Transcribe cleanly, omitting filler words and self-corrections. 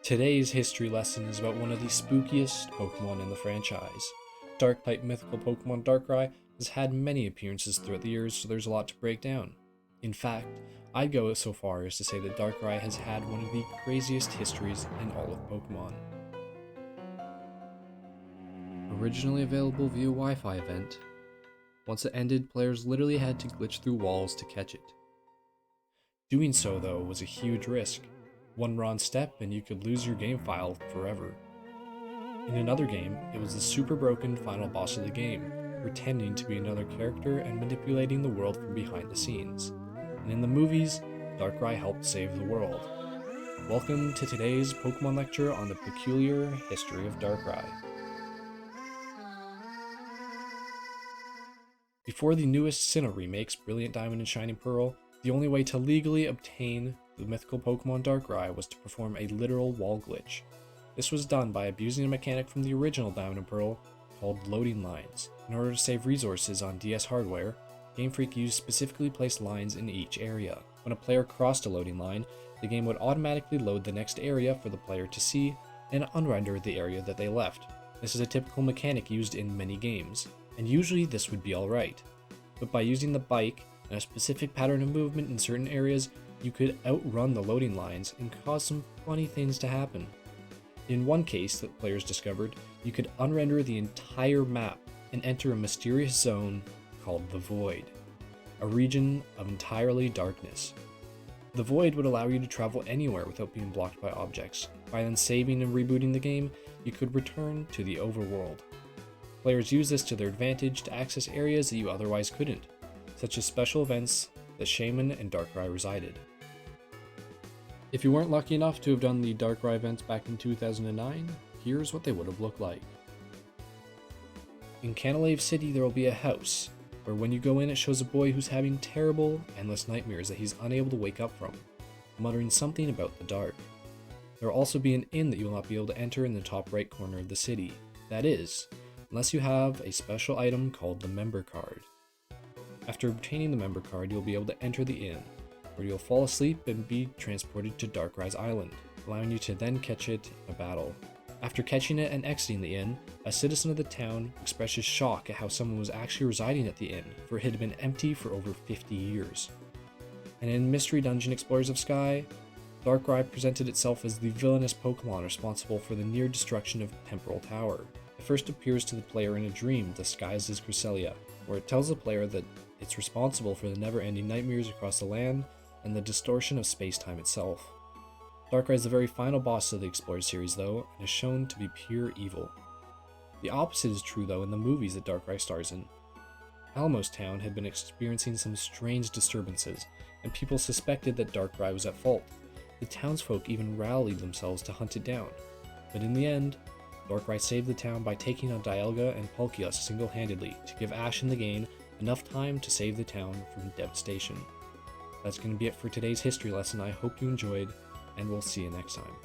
Today's history lesson is about one of the spookiest Pokemon in the franchise. Dark-type mythical Pokemon Darkrai has had many appearances throughout the years, so there's a lot to break down. In fact, I'd go so far as to say that Darkrai has had one of the craziest histories in all of Pokemon. Originally available via Wi-Fi event, once it ended, players literally had to glitch through walls to catch it. Doing so, though, was a huge risk. One wrong step and you could lose your game file forever. In another game, it was the super broken final boss of the game, pretending to be another character and manipulating the world from behind the scenes. And in the movies, Darkrai helped save the world. Welcome to today's Pokemon lecture on the peculiar history of Darkrai. Before the newest Sinnoh remakes, Brilliant Diamond and Shining Pearl, the only way to legally obtain the mythical Pokemon Darkrai was to perform a literal wall glitch. This was done by abusing a mechanic from the original Diamond and Pearl called loading lines. In order to save resources on DS hardware, Game Freak used specifically placed lines in each area. When a player crossed a loading line, the game would automatically load the next area for the player to see and unrender the area that they left. This is a typical mechanic used in many games, and usually this would be alright. But by using the bike and a specific pattern of movement in certain areas, you could outrun the loading lines and cause some funny things to happen. In one case that players discovered, you could unrender the entire map and enter a mysterious zone called the Void, a region of entirely darkness. The Void would allow you to travel anywhere without being blocked by objects. By then saving and rebooting the game, you could return to the overworld. Players use this to their advantage to access areas that you otherwise couldn't, such as special events that Shaman and Darkrai resided. If you weren't lucky enough to have done the Darkrai events back in 2009, here's what they would have looked like. In Canalave City, there will be a house, where when you go in it shows a boy who's having terrible, endless nightmares that he's unable to wake up from, muttering something about the dark. There will also be an inn that you will not be able to enter in the top right corner of the city. That is, unless you have a special item called the member card. After obtaining the member card, you'll be able to enter the inn, where you'll fall asleep and be transported to Darkrai's island, allowing you to then catch it in a battle. After catching it and exiting the inn, a citizen of the town expresses shock at how someone was actually residing at the inn, for it had been empty for over 50 years. And in Mystery Dungeon Explorers of Sky, Darkrai presented itself as the villainous Pokemon responsible for the near destruction of Temporal Tower. It first appears to the player in a dream disguised as Cresselia, where it tells the player that it's responsible for the never-ending nightmares across the land and the distortion of space-time itself. Darkrai is the very final boss of the Explorer series though, and is shown to be pure evil. The opposite is true though in the movies that Darkrai stars in. Alamos Town had been experiencing some strange disturbances, and people suspected that Darkrai was at fault. The townsfolk even rallied themselves to hunt it down. But in the end, Darkrai saved the town by taking on Dialga and Palkia single-handedly to give Ash and the gang enough time to save the town from devastation. That's going to be it for today's history lesson. I hope you enjoyed, and we'll see you next time.